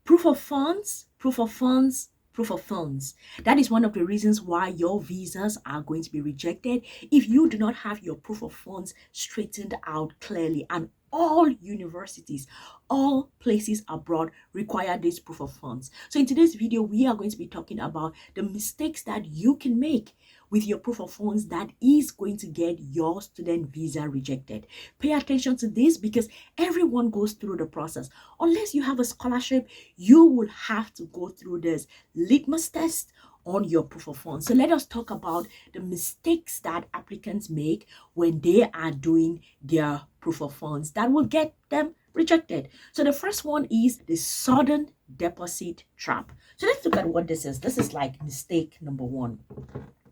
Proof of funds, proof of funds, proof of funds. That is one of the reasons why your visas are going to be rejected if you do not have your proof of funds straightened out clearly. And all universities, all places abroad require this proof of funds. So in today's video, we are going to be talking about the mistakes that you can make with your proof of funds that is going to get your student visa rejected. Pay attention to this because everyone goes through the process. Unless you have a scholarship, you will have to go through this litmus test on your proof of funds. So let us talk about the mistakes that applicants make when they are doing their proof of funds that will get them rejected. So the first one is the sudden deposit trap. So let's look at what this is. This is like mistake number one.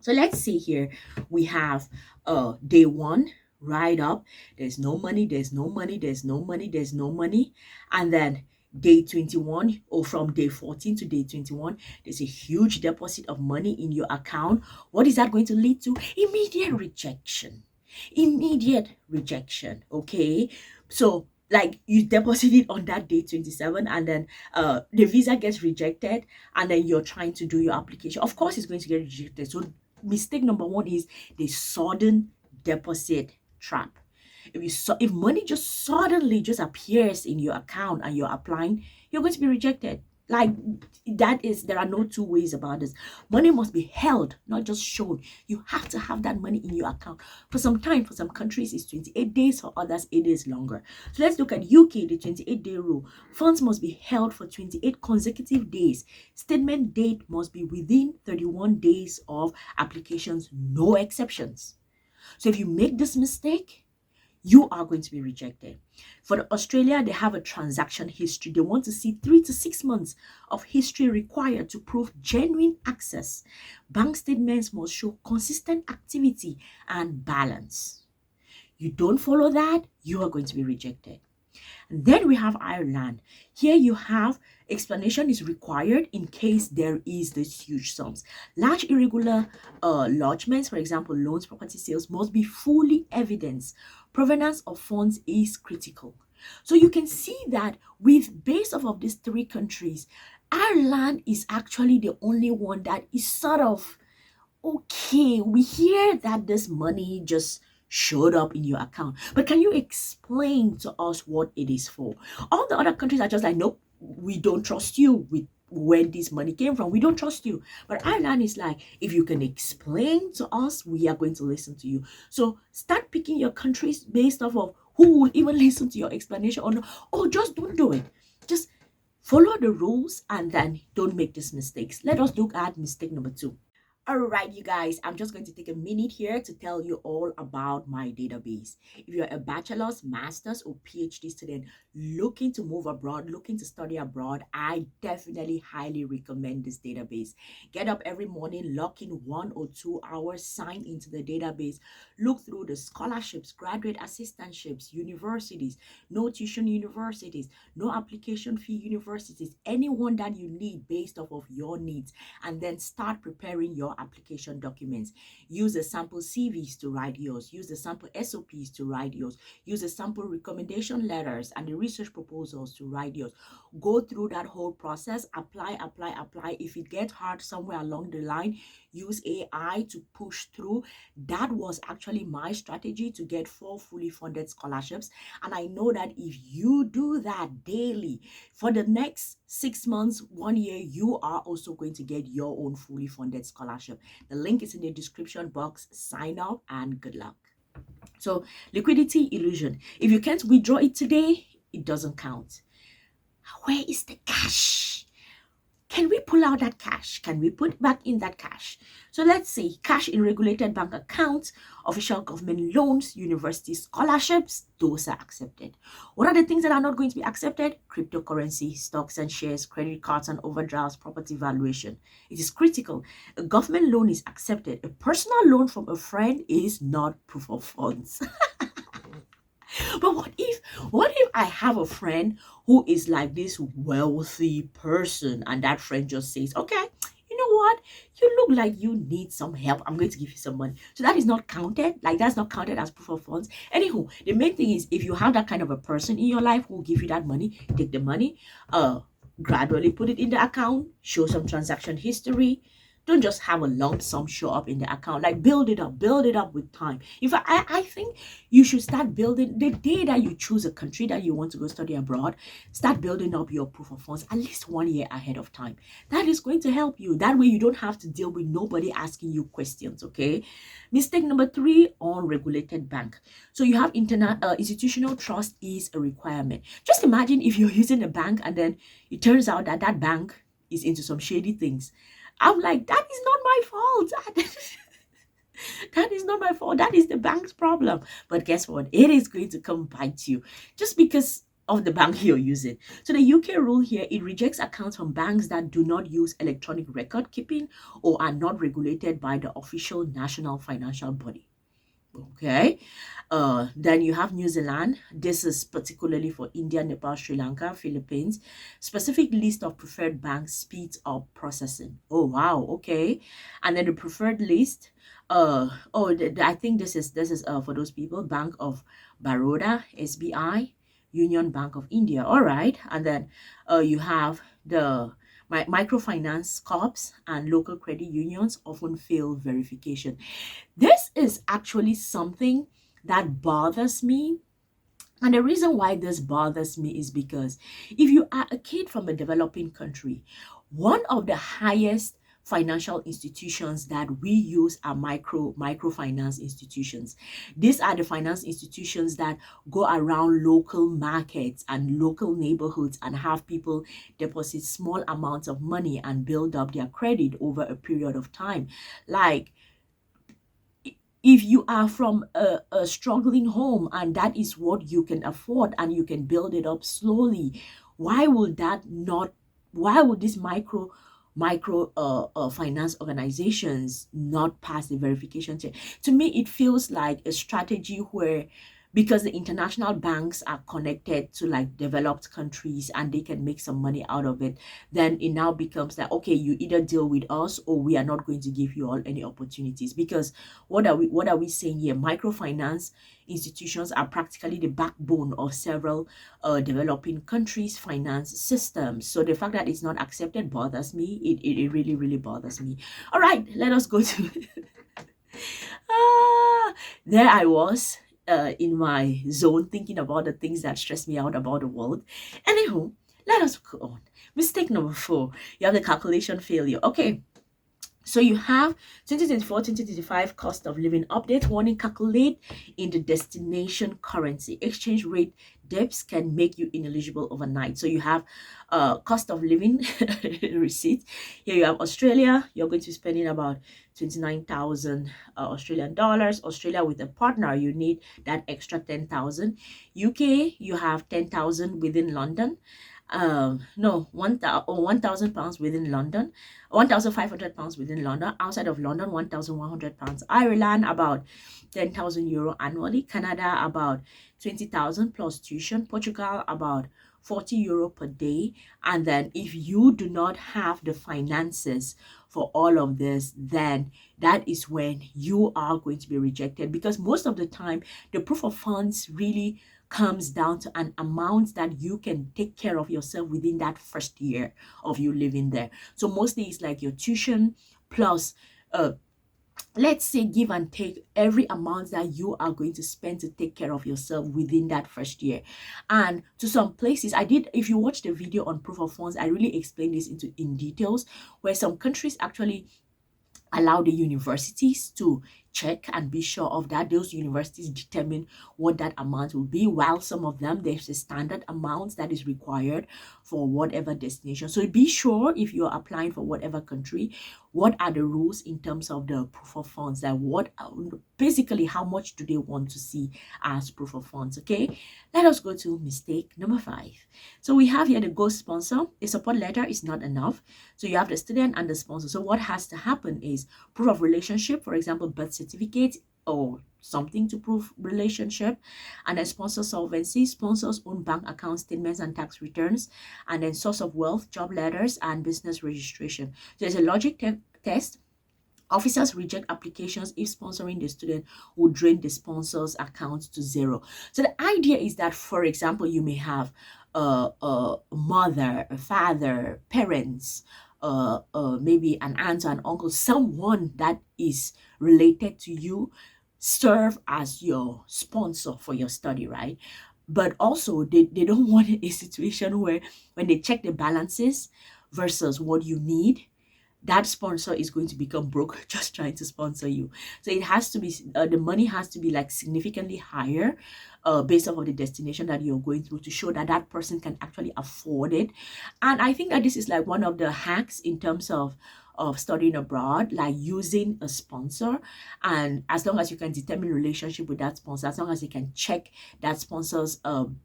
So let's see here. We have day one, right up. There's no money, there's no money, there's no money, there's no money. And then day 21, or from day 14 to day 21, there's a huge deposit of money in your account. What is that going to lead to? Immediate rejection. Immediate rejection. Okay. So like you deposit it on that day 27, and then the visa gets rejected, and then you're trying to do your application. Of course it's going to get rejected. So mistake number one is the sudden deposit trap. If money just suddenly just appears in your account and you're applying, you're going to be rejected. Like there are no two ways about this. Money must be held, not just shown. You have to have that money in your account for some time. For some countries, it's 28 days. For others, it is longer. So let's look at UK, the 28-day rule. Funds must be held for 28 consecutive days. Statement date must be within 31 days of applications, no exceptions. So if you make this mistake, you are going to be rejected. For Australia, they have a transaction history. They want to see 3 to 6 months of history required to prove genuine access. Bank statements must show consistent activity and balance. You don't follow that, you are going to be rejected. And then we have Ireland. Here you have explanation is required in case there is this huge sums. Large irregular lodgements, for example, loans, property sales, must be fully evidenced. Provenance of funds is critical. So you can see that with based off of these three countries, Ireland is actually the only one that is sort of okay. We hear that this money just showed up in your account, but can you explain to us what it is for? All the other countries are just like, nope, we don't trust you with where this money came from. We don't trust you. But Ireland is like, if you can explain to us, we are going to listen to you. So start picking your countries based off of who will even listen to your explanation, or no, or just don't do it. Just follow the rules and then don't make these mistakes. Let us look at mistake number two. All right, you guys, I'm just going to take a minute here to tell you all about my database. If you're a bachelor's, master's, or PhD student looking to move abroad, looking to study abroad, I definitely highly recommend this database. Get up every morning, lock in 1 or 2 hours, sign into the database, look through the scholarships, graduate assistantships, universities, no tuition universities, no application fee universities, anyone that you need based off of your needs, and then start preparing your application documents. Use the sample CVs to write yours. Use the sample SOPs to write yours. Use the sample recommendation letters and the research proposals to write yours. Go through that whole process. Apply. If it gets hard somewhere along the line, use AI to push through. That was actually my strategy to get 4 fully funded scholarships. And I know that if you do that daily for the next 6 months, 1 year, you are also going to get your own fully funded scholarship. The link is in the description box. Sign up and good luck. So liquidity illusion. If you can't withdraw it today, it doesn't count. Where is the cash? Can we pull out that cash? Can we put back in that cash? So let's see, cash in regulated bank accounts, official government loans, university scholarships, those are accepted. What are the things that are not going to be accepted? Cryptocurrency, stocks and shares, credit cards and overdrafts, property valuation. It is critical. A government loan is accepted. A personal loan from a friend is not proof of funds. But what if I have a friend who is like this wealthy person, and that friend just says, okay, you know what, you look like you need some help, I'm going to give you some money. So that is not counted. Like, that's not counted as proof of funds. Anywho, the main thing is, if you have that kind of a person in your life who will give you that money, take the money. Gradually put it in the account, show some transaction history. Don't just have a lump sum show up in the account. Like build it up with time. In fact, I think you should start building the day that you choose a country that you want to go study abroad. Start building up your proof of funds at least 1 year ahead of time. That is going to help you. That way you don't have to deal with nobody asking you questions. Okay. Mistake number 3, unregulated bank. So you have institutional trust is a requirement. Just imagine if you're using a bank and then it turns out that that bank is into some shady things. I'm like, that is not my fault. That is not my fault. That is the bank's problem. But guess what? It is going to come bite you just because of the bank you're using. So the UK rule here, it rejects accounts from banks that do not use electronic record keeping or are not regulated by the official national financial body. Okay. Then you have New Zealand. This is particularly for India, Nepal, Sri Lanka, Philippines. Specific list of preferred banks speeds up processing. Oh wow, okay. And then the preferred list. I think this is for those people. Bank of Baroda, SBI, Union Bank of India. All right, and then you have the microfinance corps and local credit unions often fail verification. This is actually something that bothers me. And the reason why this bothers me is because if you are a kid from a developing country, one of the highest financial institutions that we use are microfinance institutions. These are the finance institutions that go around local markets and local neighborhoods and have people deposit small amounts of money and build up their credit over a period of time. Like, if you are from a struggling home and that is what you can afford and you can build it up slowly, why would that not, why would these micro finance organizations not pass the verification check? To me, it feels like a strategy where, because the international banks are connected to like developed countries and they can make some money out of it, then it now becomes that, okay, you either deal with us or we are not going to give you all any opportunities. Because what are we saying here? Microfinance institutions are practically the backbone of several developing countries' finance systems. So the fact that it's not accepted bothers me. It really, really bothers me. All right, let us go to there I was in my zone thinking about the things that stress me out about the world. Anywho, let us go on. Mistake number 4, you have the calculation failure. Okay, so you have 2024-2025 cost of living update warning. Calculate in the destination currency. Exchange rate dips can make you ineligible overnight. So you have cost of living receipt. Here you have Australia. You're going to be spending about 29,000 Australian dollars. Australia with a partner, you need that extra 10,000. UK, you have 10,000 within London. No, 1,000 pounds within London, 1,500 pounds within London. Outside of London, 1,100 pounds. Ireland, about 10,000 euro annually. Canada, about 20,000 plus tuition. Portugal, about 40 euro per day. And then if you do not have the finances for all of this, then that is when you are going to be rejected, because most of the time the proof of funds really comes down to an amount that you can take care of yourself within that first year of you living there. So mostly it's like your tuition plus let's say give and take every amount that you are going to spend to take care of yourself within that first year. And to some places, if you watch the video on proof of funds, I really explained this in details, where some countries actually allow the universities to check and be sure of that. Those universities determine what that amount will be, while some of them, there's a standard amount that is required for whatever destination. So be sure, if you're applying for whatever country, what are the rules in terms of the proof of funds, that basically how much do they want to see as proof of funds. Okay, let us go to mistake number 5. So we have here the ghost sponsor. A support letter is not enough. So you have the student and the sponsor. So what has to happen is proof of relationship, for example, birth certificate or something to prove relationship, and then sponsor solvency, sponsor's own bank account statements and tax returns, and then source of wealth, job letters, and business registration. There's a logic test Officers reject applications if sponsoring the student would drain the sponsor's account to zero. So the idea is that, for example, you may have a mother, a father, parents, maybe an aunt or an uncle, someone that is related to you, serve as your sponsor for your study, right? But also, they don't want a situation where when they check the balances versus what you need, that sponsor is going to become broke just trying to sponsor you. So it has to be, the money has to be like significantly higher, based off of the destination that you're going through, to show that that person can actually afford it. And I think that this is like one of the hacks in terms of studying abroad, like using a sponsor. And as long as you can determine relationship with that sponsor, as long as you can check that sponsor's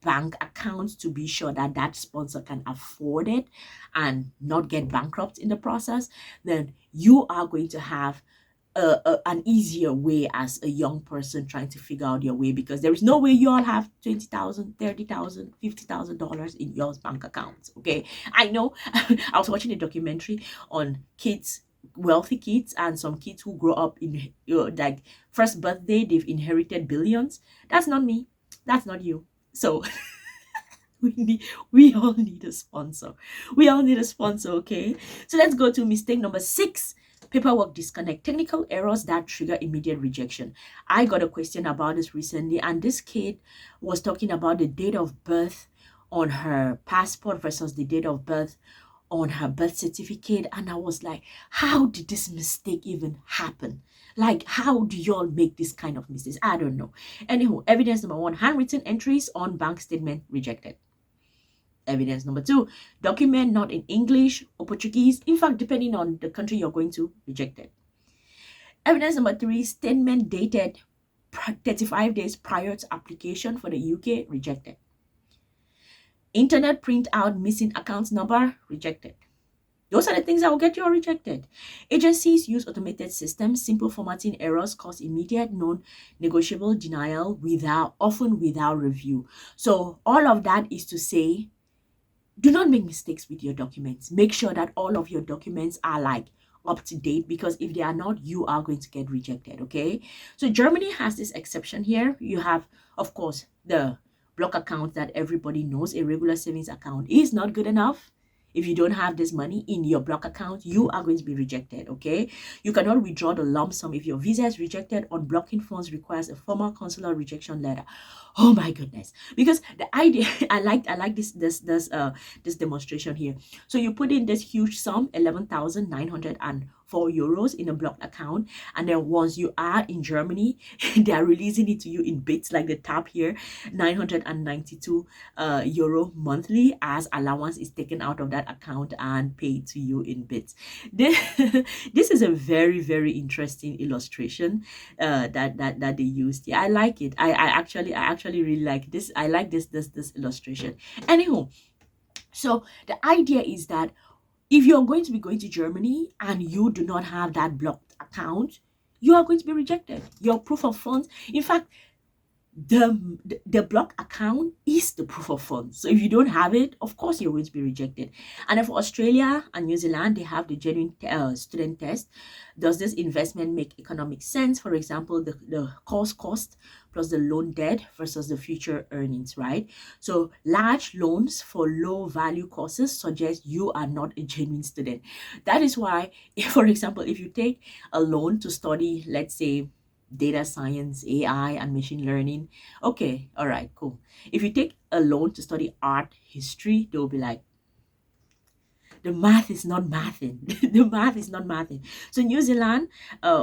bank account to be sure that that sponsor can afford it and not get bankrupt in the process, then you are going to have an easier way as a young person trying to figure out your way, because there is no way you all have $20,000, $30,000, $50,000 in your bank accounts. Okay, I know. I was watching a documentary on kids, wealthy kids, and some kids who grow up in, like, first birthday they've inherited billions. That's not me. That's not you. So we all need a sponsor. We all need a sponsor, okay? So let's go to mistake number 6. Paperwork disconnect, technical errors that trigger immediate rejection. I got a question about this recently, and this kid was talking about the date of birth on her passport versus the date of birth on her birth certificate. And I was like, how did this mistake even happen? Like, how do y'all make this kind of mistakes? I don't know. Anywho, evidence number 1, handwritten entries on bank statement rejected. Evidence number 2, document not in English or Portuguese. In fact, depending on the country you're going to, rejected. Evidence number 3, statement dated 35 days prior to application for the UK, rejected. Internet printout missing account number, rejected. Those are the things that will get you all rejected. Agencies use automated systems. Simple formatting errors cause immediate, non-negotiable denial often without review. So all of that is to say, do not make mistakes with your documents. Make sure that all of your documents are like up to date, because if they are not, you are going to get rejected. Okay, so Germany has this exception here. You have, of course, the block account that everybody knows. A regular savings account is not good enough. If you don't have this money in your block account, you are going to be rejected. Okay, you cannot withdraw the lump sum if your visa is rejected. Unblocking funds requires a formal consular rejection letter. Oh my goodness. Because the idea, I like this demonstration here. So you put in this huge sum, 11,904 euros in a blocked account, and then once you are in Germany, they are releasing it to you in bits, like the tab here, 992 euro monthly as allowance is taken out of that account and paid to you in bits. This is a very, very interesting illustration that they used. Yeah, I like it. I actually really like this. I like this illustration. Anywho, so the idea is that if you're going to be going to Germany and you do not have that blocked account, you are going to be rejected. Your proof of funds, in fact, the block account is the proof of funds. So if you don't have it, of course you're going to be rejected. And for Australia and New Zealand, they have the genuine student test. Does this investment make economic sense? For example, the cost plus the loan debt versus the future earnings, right? So large loans for low value courses suggest you are not a genuine student. That is why, if, for example, if you take a loan to study, let's say, data science, AI, and machine learning. Okay, all right, cool. If you take a loan to study art history, they'll be like, the math is not mathing. The math is not mathing. So New Zealand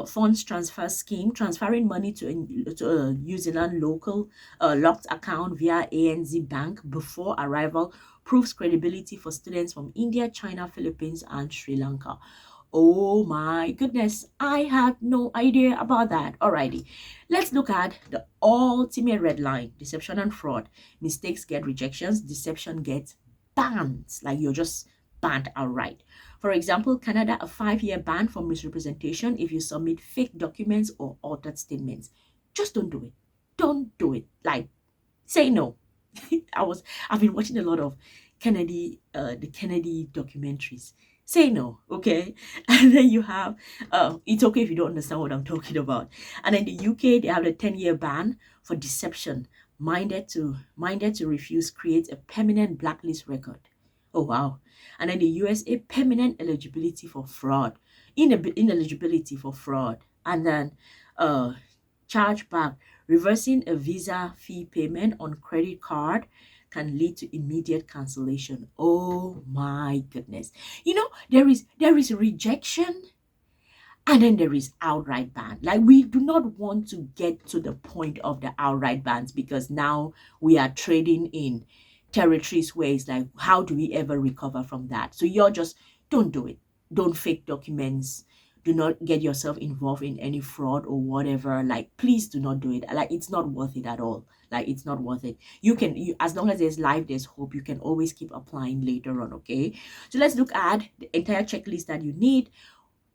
funds transfer scheme, transferring money to a New Zealand local locked account via ANZ Bank before arrival proves credibility for students from India, China, Philippines, and Sri Lanka. Oh my goodness, I had no idea about that. Alrighty, let's look at the ultimate red line: deception and fraud. Mistakes get rejections, deception gets bans. Like, you're just banned outright. For example, Canada, a 5-year ban for misrepresentation if you submit fake documents or altered statements. Just don't do it. Don't do it. Like, say no. I've been watching a lot of the Kennedy documentaries. Say no, okay? And then you have, it's okay if you don't understand what I'm talking about. And in the UK, they have a 10-year ban for deception. Minded to refuse creates a permanent blacklist record. Oh wow. And then the USA, permanent eligibility for fraud. Ineligibility for fraud. And then chargeback, reversing a visa fee payment on credit card can lead to immediate cancellation. Oh my goodness. There is rejection, and then there is outright ban. Like, we do not want to get to the point of the outright bans, because now we are trading in territories where it's like, how do we ever recover from that? So you're just, don't do it. Don't fake documents. Do not get yourself involved in any fraud or whatever. Like, please do not do it. Like, it's not worth it at all. Like, it's not worth it. As long as there's life, there's hope. You can always keep applying later on, okay? So let's look at the entire checklist that you need.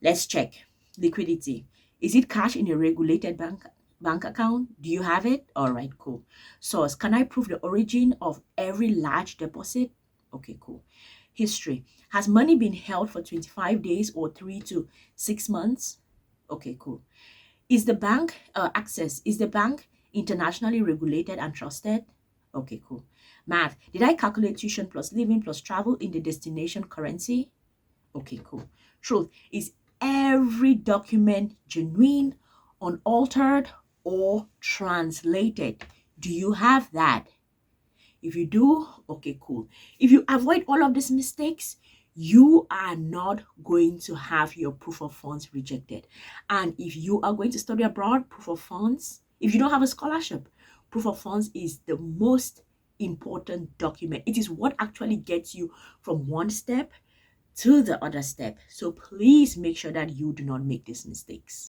Let's check. Liquidity. Is it cash in a regulated bank account? Do you have it? All right, cool. Source. Can I prove the origin of every large deposit? Okay, cool. History. Has money been held for 25 days or 3 to 6 months? Okay, cool. Is the bank internationally regulated and trusted? Okay, cool. Math. Did I calculate tuition plus living plus travel in the destination currency? Okay, cool. Truth. Is every document genuine, unaltered, or translated? Do you have that? If you do, okay, cool. If you avoid all of these mistakes, you are not going to have your proof of funds rejected. And if you are going to study abroad, proof of funds, if you don't have a scholarship, proof of funds is the most important document. It is what actually gets you from one step to the other step. So please make sure that you do not make these mistakes.